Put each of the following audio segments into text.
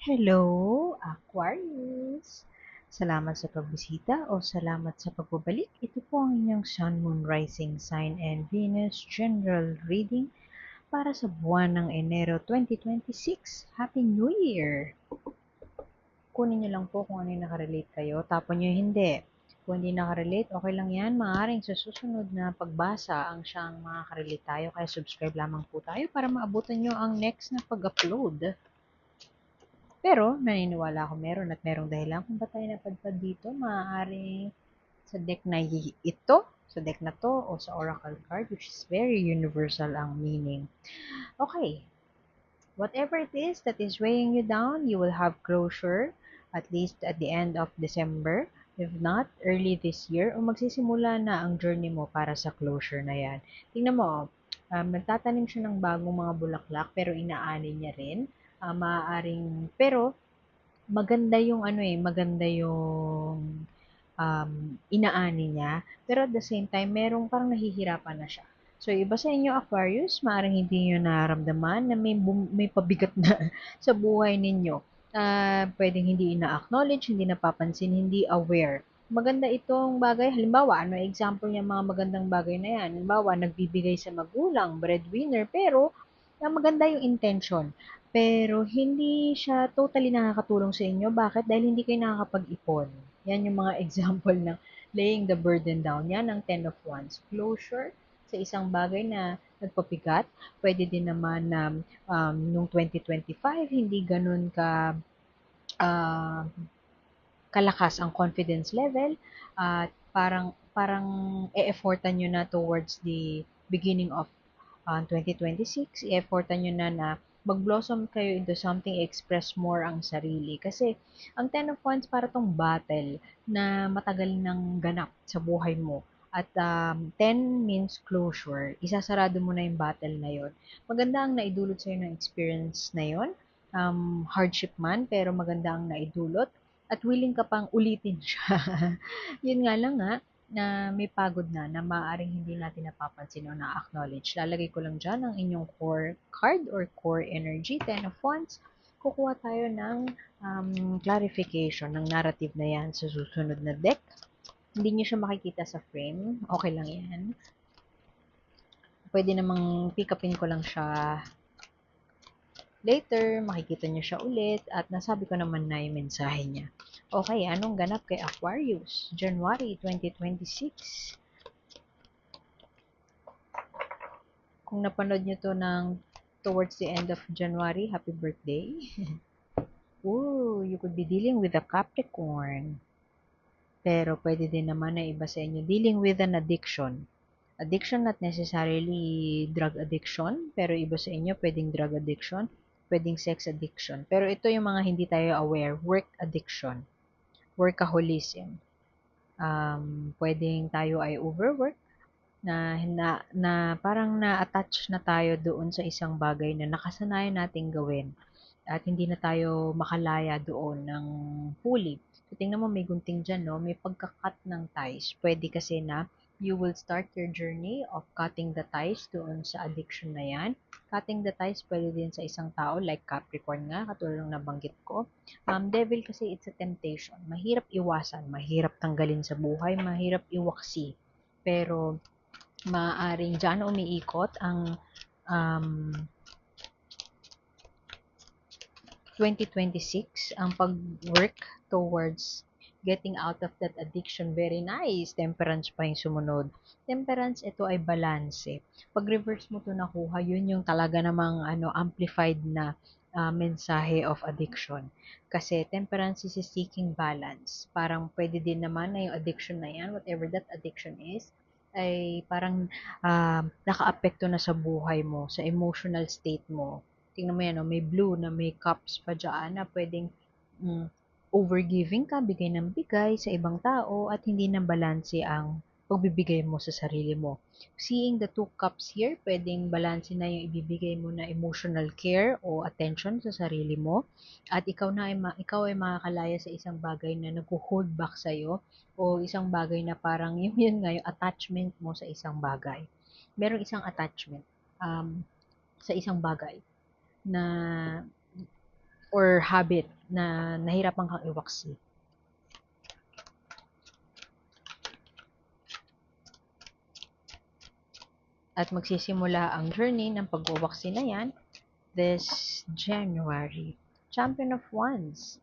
Hello, Aquarius! Salamat sa pagbisita o salamat sa pagbabalik. Ito po ang inyong Sun, Moon, Rising Sign and Venus General Reading para sa buwan ng Enero 2026. Happy New Year! Kunin niyo lang po kung ano yung nakarelate kayo, tapon niyo hindi. Kung hindi nakarelate, okay lang yan. Maaaring sa susunod na pagbasa ang siyang makakarelate tayo. Kaya subscribe lamang po tayo para maabutan niyo ang next na pag-upload. Pero naniniwala ako meron at merong dahilan kung ba't tayo napadpad dito. Maaaring sa deck na ito, sa deck na to, o sa oracle card, which is very universal ang meaning. Okay, whatever it is that is weighing you down, you will have closure at least at the end of December. If not, early this year, o magsisimula na ang journey mo para sa closure na yan. Tingnan mo, nagtatanim siya ng bagong mga bulaklak pero inaani niya rin. Maaaring, pero maganda yung ano eh, maganda yung inaani niya. Pero at the same time, merong parang nahihirapan na siya. So, iba sa inyo, Aquarius, maaaring hindi nyo nararamdaman na may pabigat na sa buhay ninyo. Pwedeng hindi ina-acknowledge, hindi napapansin, hindi aware. Maganda itong bagay. Halimbawa, ano example niya mga magandang bagay na yan? Halimbawa, nagbibigay sa magulang, breadwinner, pero maganda yung intention. Pero hindi siya totally nakakatulong sa inyo. Bakit? Dahil hindi kayo nakakapag-ipon. Yan yung mga example ng laying the burden down. Yan ang Ten of Wands. Closure sa isang bagay na nagpapigat. Pwede din naman na nung 2025, hindi ganun ka uh, kalakas ang confidence level at parang e-effortan nyo na towards the beginning of 2026, i-effortan nyo na mag-blossom kayo into something, express more ang sarili. Kasi, ang Ten of Wands para tong battle na matagal nang ganap sa buhay mo. At 10 means closure. Isasarado mo na yung battle na yon. Maganda ang naidulot sa'yo ng experience na yon. Hardship man, pero maganda ang naidulot. At willing ka pang ulitin siya. Yun nga lang nga, na may pagod na maaaring hindi natin napapansin o na-acknowledge. Lalagay ko lang dyan ang inyong core card or core energy, Ten of Wands. Kukuha tayo ng clarification ng narrative na yan sa susunod na deck. Hindi nyo siya makikita sa frame. Okay lang yan. Pwede namang pick upin ko lang siya later, makikita nyo siya ulit, at nasabi ko naman na yung mensahe niya. Okay, anong ganap kay Aquarius? January 2026. Kung napanood nyo to ng towards the end of January, happy birthday. Ooh, you could be dealing with a Capricorn. Pero pwede din naman na iba sa inyo, dealing with an addiction. Addiction not necessarily drug addiction, pero iba sa inyo pwedeng drug addiction, pwedeng sex addiction. Pero ito yung mga hindi tayo aware, work addiction, workaholism. Pwedeng tayo ay overwork, na parang na-attach na tayo doon sa isang bagay na nakasanayan nating gawin at hindi na tayo makalaya doon ng fully. So, tingnan mo may gunting dyan, no? May pagka-cut ng ties. Pwede kasi na you will start your journey of cutting the ties doon sa addiction na yan. Cutting the ties pwede din sa isang tao like Capricorn nga, katulad ng nabanggit ko. Devil kasi it's a temptation. Mahirap iwasan, mahirap tanggalin sa buhay, mahirap iwaksi. Pero maaaring diyan umiikot ang um, 2026, ang pag-work towards getting out of that addiction. Very nice. Temperance pa yung sumunod. Temperance, ito ay balance. Pag reverse mo to nakuha, yun yung talaga namang amplified na mensahe of addiction. Kasi temperance is seeking balance. Parang pwede din naman na yung addiction na yan, whatever that addiction is, ay parang nakaapekto na sa buhay mo, sa emotional state mo. Tingnan mo yan, may blue na may cups pa dyan na pwedeng mm, overgiving ka, bigay ng bigay sa ibang tao at hindi na balanse ang pagbibigay mo sa sarili mo. Seeing the two cups here, pwedeng balanse na yung ibibigay mo na emotional care o attention sa sarili mo at ikaw ay makakalaya sa isang bagay na nag-hold back sa iyo o isang bagay na parang yun nga yung attachment mo sa isang bagay. Merong isang attachment sa isang bagay na or habit na nahirapan kang iwaksi. At magsisimula ang journey ng pagwawaksi na yan this January. Champion of Wands.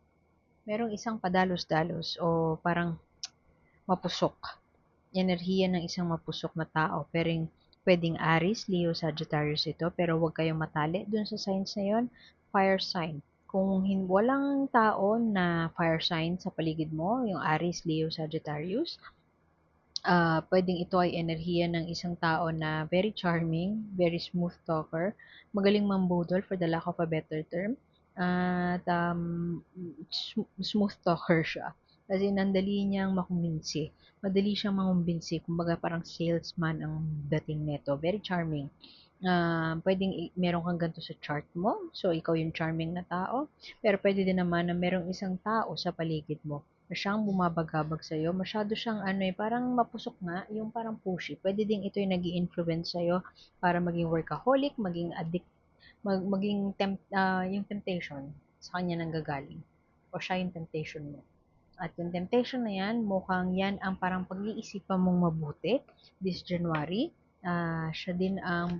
Merong isang padalos-dalos o parang mapusok. Enerhiya ng isang mapusok na tao. Pwedeng Aries, Leo, Sagittarius ito, pero huwag kayong matali dun sa signs na yon. Fire sign. Kung walang tao na fire sign sa paligid mo, yung Aries, Leo, Sagittarius, pwedeng ito ay enerhiya ng isang tao na very charming, very smooth talker, magaling mambudol for the lack of a better term, at smooth talker siya. Kasi nandali niyang makumbinsi. Madali siyang mangumbinsi. Kumbaga parang salesman ang dating nito. Very charming. Pwedeng meron kang ganito sa chart mo. So, ikaw yung charming na tao. Pero pwede din naman na merong isang tao sa paligid mo na siyang bumabagabag sa'yo. Masyado siyang parang mapusok nga, yung parang pushy. Pwede din ito yung nag-i-influence sa'yo para maging workaholic, maging addict, yung temptation sa kanya nanggagaling. O siya yung temptation mo. At yung temptation na yan, mukhang yan ang parang pag-iisipan mong mabuti this January. Siya din ang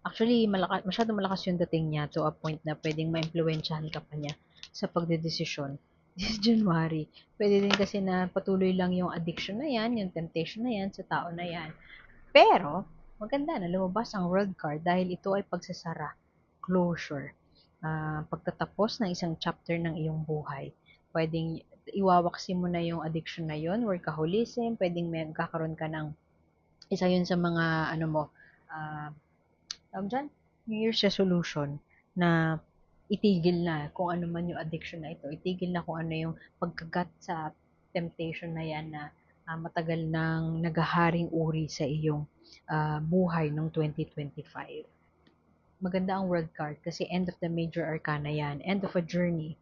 actually masyado malakas yung dating niya to a point na pwedeng ma-impluwensyahan ka pa niya sa pagdedesisyon this January. Pwede din kasi na patuloy lang yung addiction na yan, yung temptation na yan sa tao na yan. Pero, maganda na lumabas ang world card dahil ito ay pagsasara, closure, pagtatapos ng isang chapter ng iyong buhay. Pwedeng iwawaksi mo na yung addiction na yon, workaholism, pwedeng magkakaroon ka ng isa yun sa mga tawag dyan, New Year's resolution na itigil na kung ano man yung addiction na ito. Itigil na kung ano yung pagkagat sa temptation na yan na matagal nang nagaharing uri sa iyong buhay noong 2025. Maganda ang world card kasi end of the major arcana yan. End of a journey.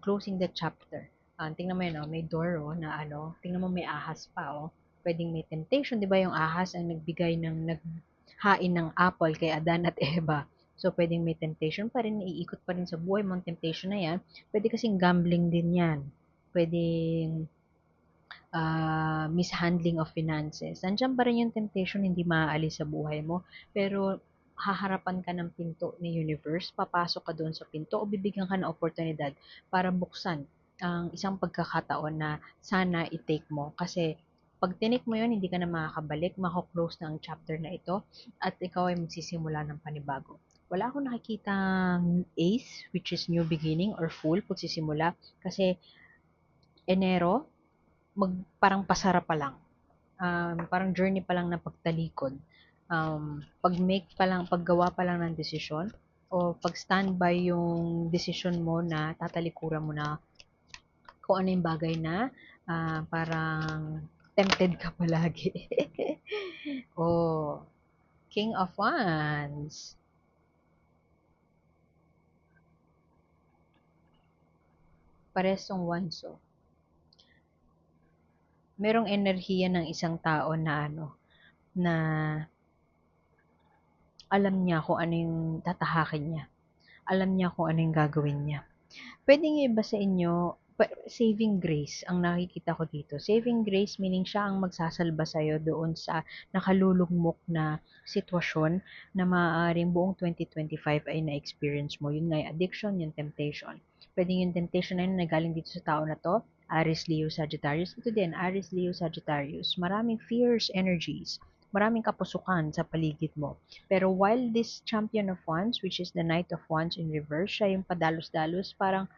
Closing the chapter. Tingnan mo yun, may door na tingnan mo may ahas pa. Pwedeng may temptation, di ba yung ahas ang nagbigay naghain ng apple kay Adan at Eva. So, pwedeng may temptation pa rin, iikot pa rin sa buhay mo ang temptation na yan. Pwede kasing gambling din yan. Pwedeng mishandling of finances. Nandiyan pa rin yung temptation, hindi maaalis sa buhay mo. Pero, haharapan ka ng pinto ni universe, papasok ka doon sa pinto o bibigyan ka ng oportunidad para buksan ang isang pagkakataon na sana i-take mo. Kasi, pag tinik mo yun, hindi ka na makakabalik, mako-close na ang chapter na ito, at ikaw ay magsisimula ng panibago. Wala akong nakikitang ace, which is new beginning or full, pagsisimula, kasi Enero, parang pasara pa lang. Parang journey pa lang na pagtalikod. Paggawa pa lang ng desisyon, o pag-standby yung desisyon mo na tatalikuran mo na kung ano yung bagay na parang tempted ka palagi. Oh, King of Wands. Paresong wands, oh. Merong enerhiya ng isang tao na na alam niya kung ano yung tatahakin niya. Alam niya kung ano yung gagawin niya. Puwedeng yung iba sa inyo, saving grace ang nakikita ko dito. Saving grace meaning siya ang magsasalba sa'yo doon sa nakalulugmok na sitwasyon na maaaring buong 2025 ay na-experience mo. Yun nga yung addiction, yung temptation. Puwedeng yung temptation na yun na galing dito sa tao na 'to, Aries, Leo, Sagittarius. Ito din, Aries, Leo, Sagittarius. Maraming fierce energies, maraming kapusukan sa paligid mo. Pero while this Champion of Wands, which is the Knight of Wands in reverse, siya yung padalos-dalos, parang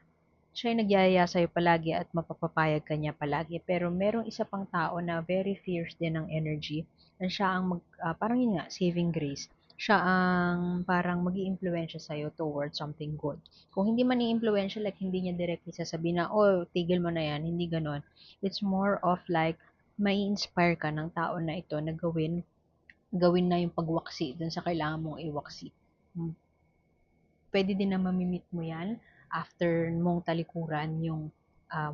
siya yung nagyayaya sa'yo palagi at mapapapayag ka niya palagi. Pero merong isa pang tao na very fierce din ng energy, na siya ang parang yun nga, saving grace. Siya ang parang mag-iimpluwensya sa'yo towards something good. Kung hindi man i-impluwensya, like hindi niya directly sasabihin na, oh, tigil mo na yan, hindi ganon. It's more of like, mai-inspire ka ng tao na ito na gawin na yung pagwaksi dun sa kailangan mong iwaksi. Pwede din na mamimit mo yan after mong talikuran yung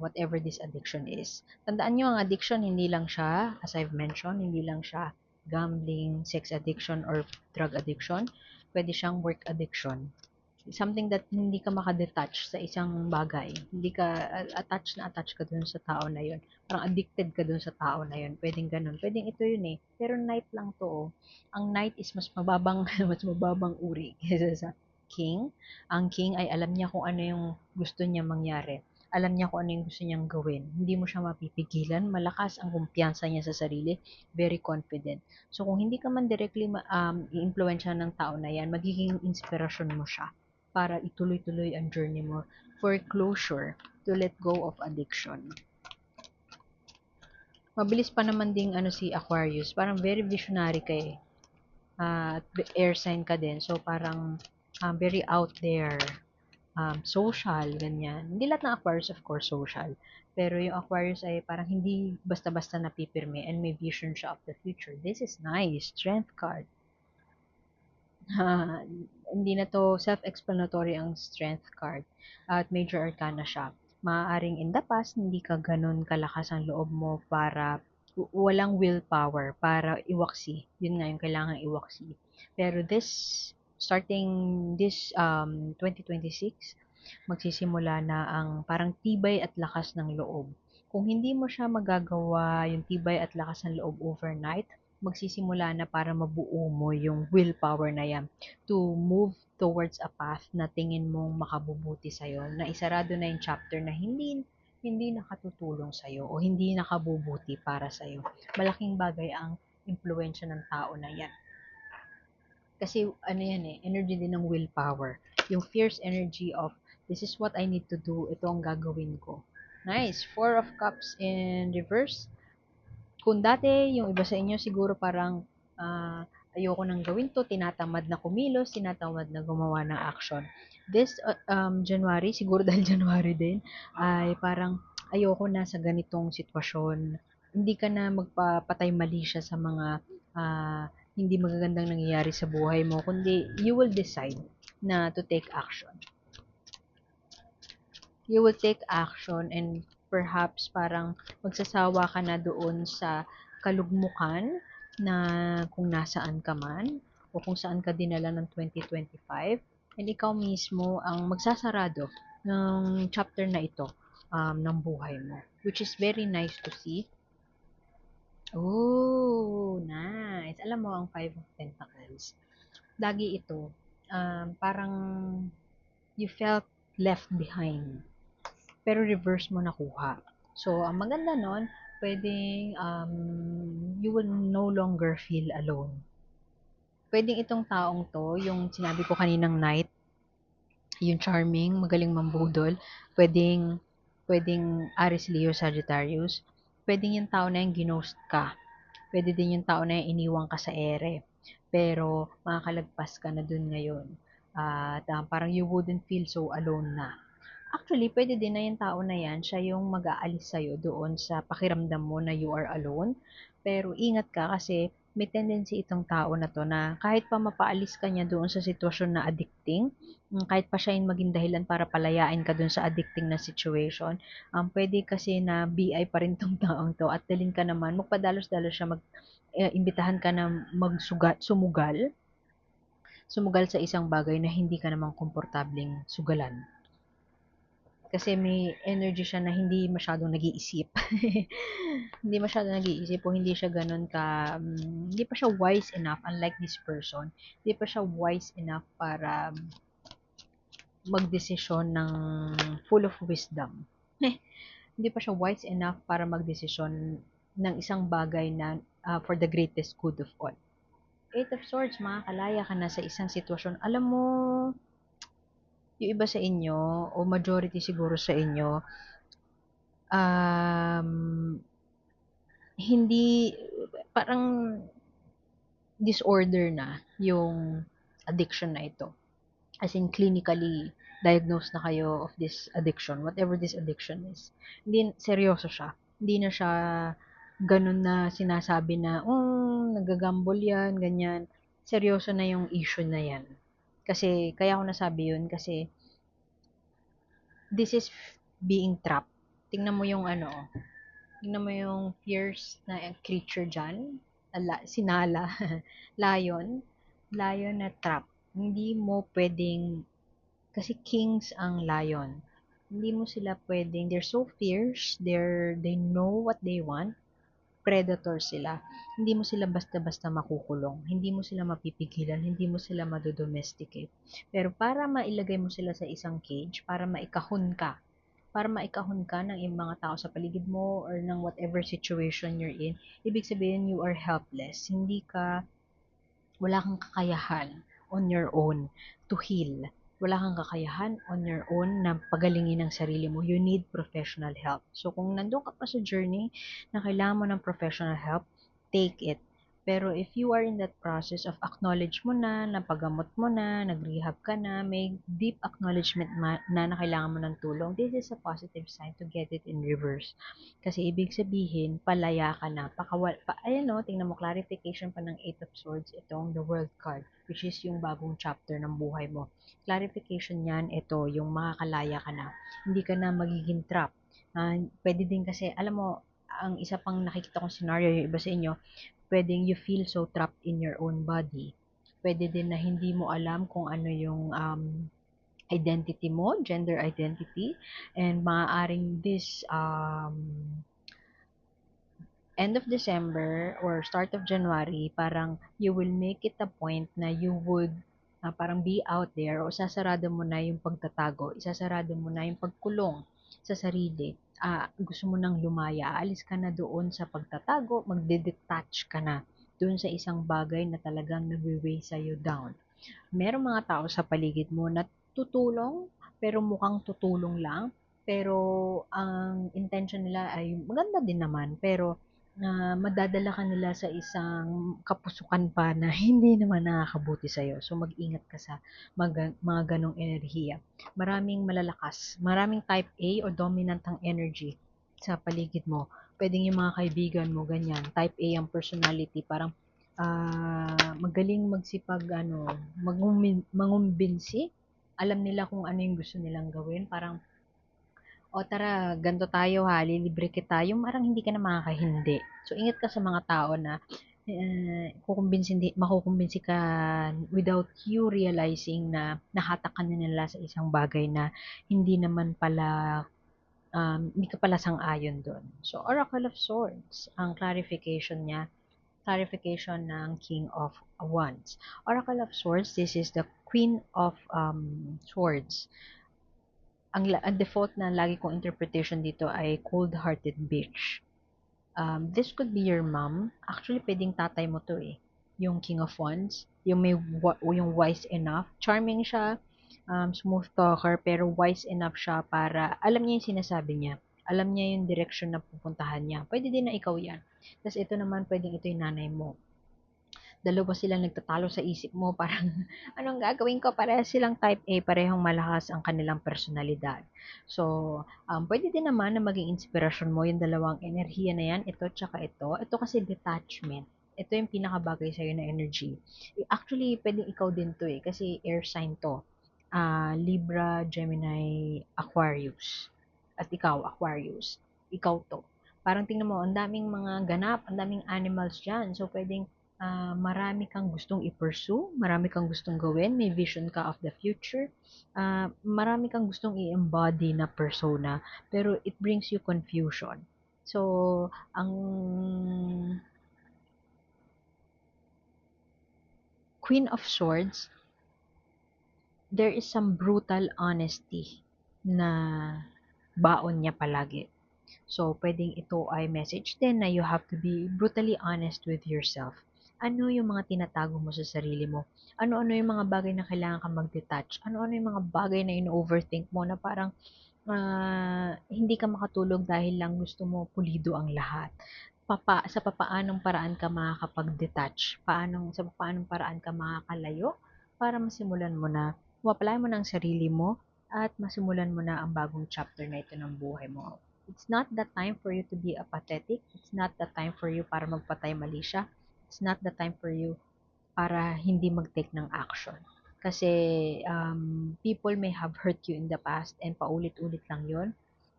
whatever this addiction is. Tandaan nyo, ang addiction, hindi lang siya, as I've mentioned, hindi lang siya gambling, sex addiction, or drug addiction. Pwede siyang work addiction. something that hindi ka makadetach sa isang bagay. Hindi ka attach ka dun sa tao na yun. Parang addicted ka dun sa tao na yun. Pwedeng ganun. Pwedeng ito yun eh. Pero night lang to. Oh. Ang night is mas mababang mas mababang uri kaysa sa king. Ang king ay alam niya kung ano yung gusto niya mangyari. Alam niya kung ano yung gusto niyang gawin. Hindi mo siya mapipigilan. Malakas ang kumpiyansa niya sa sarili. Very confident. So, kung hindi ka man directly i-influensya ng tao na yan, magiging inspirasyon mo siya para ituloy-tuloy ang journey mo for closure to let go of addiction. Mabilis pa naman ding ano si Aquarius, parang very visionary ka eh. Air sign ka din, so parang very out there, social, ganyan. Hindi lahat ng Aquarius, of course, social. Pero yung Aquarius ay parang hindi basta-basta napipirme and may vision siya of the future. This is nice. Strength card. Hindi na to self-explanatory ang strength card at major arcana siya. Maaaring in the past, hindi ka ganun kalakas ang loob mo para walang willpower para iwaksi. Yun nga yung kailangan iwaksi. Pero starting this 2026, magsisimula na ang parang tibay at lakas ng loob. Kung hindi mo siya magagawa yung tibay at lakas ng loob overnight, magsisimula na para mabuo mo yung willpower na yan to move towards a path na tingin mong makabubuti sa'yo, na isarado na yung chapter na hindi nakatutulong sa'yo o hindi nakabubuti para sa'yo. Malaking bagay ang impluensya ng tao na yan. Kasi ano yan eh, energy din ng willpower. Yung fierce energy of, this is what I need to do, ito ang gagawin ko. Nice. Four of Cups in reverse. Kung dati, yung iba sa inyo siguro parang ayoko nang gawin to, tinatamad na kumilos, tinatamad na gumawa ng action. This January, siguro dahil January din, ay parang ayoko na sa ganitong sitwasyon. Hindi ka na magpapatay mali siya sa mga hindi magagandang nangyayari sa buhay mo, kundi you will decide na to take action. You will take action and perhaps parang magsasawa ka na doon sa kalugmukan na kung nasaan ka man o kung saan ka dinala ng 2025 and ikaw mismo ang magsasarado ng chapter na ito ng buhay mo, which is very nice to see. Oh, nice. Alam mo, ang Five of Pentacles, lagi ito, parang you felt left behind, pero reverse mo nakuha. So, ang maganda nun, pwedeng you will no longer feel alone. Pwedeng itong taong to, yung sinabi ko kaninang night, yung charming, magaling mambudol, pwedeng Aries, Leo, Sagittarius, pwedeng yung tao na yung ginost ka. Pwede din yung tao na yung iniwang ka sa ere. Pero makakalagpas ka na dun ngayon. At parang you wouldn't feel so alone na. Actually, pwede din na yung tao na yan, siya yung mag-aalis sa'yo doon sa pakiramdam mo na you are alone. Pero ingat ka kasi may tendency itong tao na to na kahit pa mapaalis ka niya doon sa sitwasyon na addicting, kahit pa siya yung maging dahilan para palayain ka doon sa addicting na situation, pwede kasi na BI pa rin tong taong to at dalhin ka naman, magpadalos-dalos siya, imbitahan ka na sumugal sa isang bagay na hindi ka naman komportabling sugalan. Kasi may energy siya na hindi masyadong nag-iisip. Hindi masyadong nag-iisip o hindi siya ganun hindi pa siya wise enough, unlike this person. Hindi pa siya wise enough para magdesisyon ng full of wisdom. Hindi pa siya wise enough para magdesisyon ng isang bagay na for the greatest good of all. Eight of Swords, makakalaya ka na sa isang sitwasyon. Alam mo, yung iba sa inyo, o majority siguro sa inyo, hindi, parang disorder na yung addiction na ito. As in, clinically diagnosed na kayo of this addiction, whatever this addiction is. Hindi, seryoso siya. Hindi na siya ganun na sinasabi na, nagagamble yan, ganyan. Seryoso na yung issue na yan. Kasi, kaya ako nasabi yun, kasi this is being trapped. Tingnan mo yung tingnan mo yung fierce na creature dyan, sinala, lion na trap. Hindi mo pwedeng Kasi kings ang lion. Hindi mo sila pwedeng, they're so fierce, they know what they want, predator sila. Hindi mo sila basta-basta makukulong. Hindi mo sila mapipigilan. Hindi mo sila madodomesticate. Pero para mailagay mo sila sa isang cage, para maikahon ka ng mga tao sa paligid mo or ng whatever situation you're in, ibig sabihin you are helpless. Wala kang kakayahan on your own to heal. Wala kang kakayahan on your own na pagalingin ang sarili mo. You need professional help. So, kung nandun ka pa sa journey na kailangan mo ng professional help, take it. Pero if you are in that process of acknowledge mo na, napagamot mo na, nag-rehab ka na, may deep acknowledgement na kailangan mo ng tulong, this is a positive sign to get it in reverse. Kasi ibig sabihin, palaya ka na. Ayan o, tingnan mo, clarification pa ng Eight of Swords, itong the World card, which is yung bagong chapter ng buhay mo. Clarification yan, ito, yung makakalaya ka na. Hindi ka na magiging trap. Pwede din kasi, alam mo, ang isa pang nakikita kong scenario, yung iba sa inyo, pwedeng you feel so trapped in your own body. Pwede din na hindi mo alam kung ano yung identity mo, gender identity, and maaaring this end of December or start of January, parang you will make it a point na you would parang be out there o sasarado mo na yung pagtatago, isasarado mo na yung pagkulong sa sarili. Gusto mo nang lumaya, aalis ka na doon sa pagtatago, magde-detach ka na doon sa isang bagay na talagang nagwe-weigh sa'yo down. Merong mga tao sa paligid mo na tutulong, pero mukhang tutulong lang, pero ang intention nila ay maganda din naman, pero madadala ka nila sa isang kapusukan pa na hindi naman nakakabuti sa'yo. So, mag-ingat ka sa mga ganong enerhiya. Maraming malalakas, maraming type A o dominant ang energy sa paligid mo. Pwedeng yung mga kaibigan mo, ganyan. Type A ang personality, parang magaling magsipag, mangumbinsi. Alam nila kung ano yung gusto nilang gawin. Parang, o tara, ganito tayo ha, lilibre kita. Yung parang hindi ka na makakahindi. So, ingat ka sa mga tao na makukumbinsi ka without you realizing na nahatak ka na nila sa isang bagay na hindi naman pala, hindi ka pala sang-ayon doon. So, Oracle of Swords, ang clarification ng King of Wands. Oracle of Swords, this is the Queen of Swords. Ang default na lagi kong interpretation dito ay cold-hearted bitch. This could be your mom. Actually, pwedeng tatay mo to eh. Yung King of Wands. Yung wise enough. Charming siya. Smooth talker. Pero wise enough siya para alam niya yung sinasabi niya. Alam niya yung direction na pupuntahan niya. Pwede din na ikaw yan. Tapos ito naman, pwedeng ito yung nanay mo. Dalawa silang nagtatalo sa isip mo, parang anong gagawin ko? Para silang type A, parehong malakas ang kanilang personalidad. So, pwede din naman na maging inspirasyon mo yung dalawang enerhiya na yan, ito tsaka ito. Ito kasi detachment. Ito yung pinakabagay sa'yo na energy. Actually, pwedeng ikaw din to eh, kasi air sign to. Libra, Gemini, Aquarius. At ikaw, Aquarius. Ikaw to. Parang tingnan mo, ang daming mga ganap, ang daming animals dyan. So, pwedeng marami kang gustong i-pursue, marami kang gustong gawin, may vision ka of the future, marami kang gustong i-embody na persona, pero it brings you confusion. So, ang Queen of Swords, there is some brutal honesty na baon niya palagi. So, pwedeng ito ay message din na you have to be brutally honest with yourself. Ano yung mga tinatago mo sa sarili mo? Ano-ano yung mga bagay na kailangan ka mag-detach? Ano-ano yung mga bagay na in-overthink mo na parang hindi ka makatulog dahil lang gusto mo pulido ang lahat? Sa papaanong paraan ka makakapag-detach? Sa papaanong paraan ka makakalayo para mapalayan mo ng sarili mo at masimulan mo na ang bagong chapter na ito ng buhay mo. It's not the time for you to be apathetic. It's not the time for you para magpatay mali siya. It's not the time for you para hindi mag-take ng action. Kasi people may have hurt you in the past and paulit-ulit lang yon.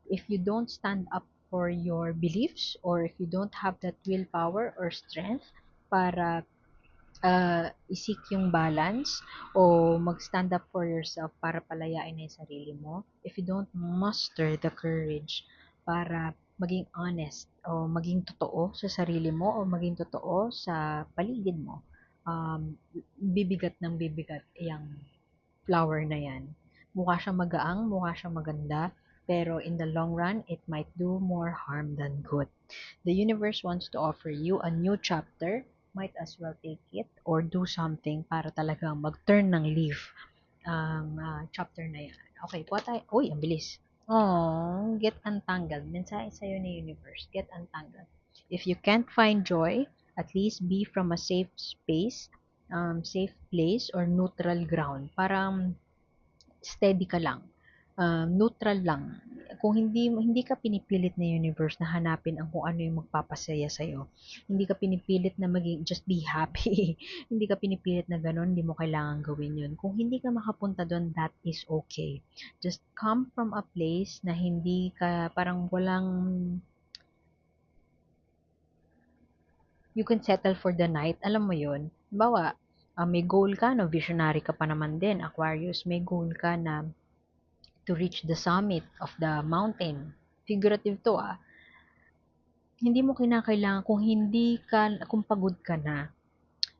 If you don't stand up for your beliefs or if you don't have that willpower or strength para isik yung balance o mag-stand up for yourself para palayain na yung sarili mo. If you don't muster the courage para maging honest o maging totoo sa sarili mo o maging totoo sa paligid mo, bibigat ng bibigat yung flower na yan. Mukha siyang magaang, mukha siyang maganda, pero in the long run, it might do more harm than good. The universe wants to offer you a new chapter, might as well take it or do something para talagang mag-turn ng leaf ang chapter na yan. Okay, po tayo. Uy, ang bilis. Oh, get untangled. Mensahe sa'yo ni universe, get untangled. If you can't find joy, at least be from a safe space, safe place or neutral ground. Parang steady ka lang. Neutral lang. Kung hindi ka pinipilit na universe na hanapin ang kung ano yung magpapasaya sa'yo. Hindi ka pinipilit na maging just be happy. Hindi ka pinipilit na ganun, hindi mo kailangan gawin yun. Kung hindi ka makapunta doon, that is okay. Just come from a place na hindi ka parang walang you can settle for the night. Alam mo yun? Bawa, may goal ka, no? Visionary ka pa naman din, Aquarius. May goal ka na to reach the summit of the mountain. Figurative to Hindi mo kinakailangan kung pagod ka na,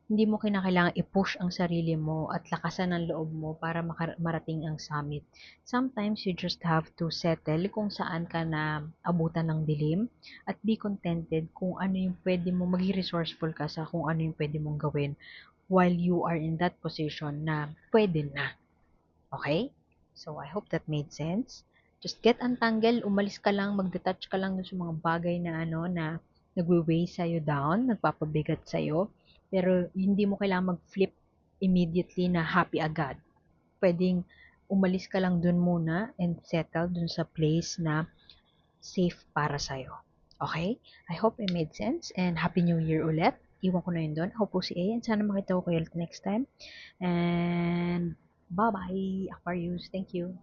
hindi mo kinakailangan i-push ang sarili mo at lakasan ang loob mo para marating ang summit. Sometimes you just have to settle kung saan ka na abutan ng dilim at be contented kung ano yung pwede mo, maging resourceful ka sa kung ano yung pwede mong gawin while you are in that position na pwede na. Okay? So, I hope that made sense. Just get untangled, umalis ka lang, mag-detach ka lang dun sa mga bagay na na nagwe-weigh sa'yo down, nagpapabigat sa'yo. Pero hindi mo kailangan mag-flip immediately na happy agad. Pwedeng umalis ka lang dun muna and settle dun sa place na safe para sa'yo. Okay? I hope it made sense and Happy New Year ulit. Iwan ko na yun doon. Ako po si A and sana makita ko kayo ulit next time. And bye-bye, Aquarius. Thank you.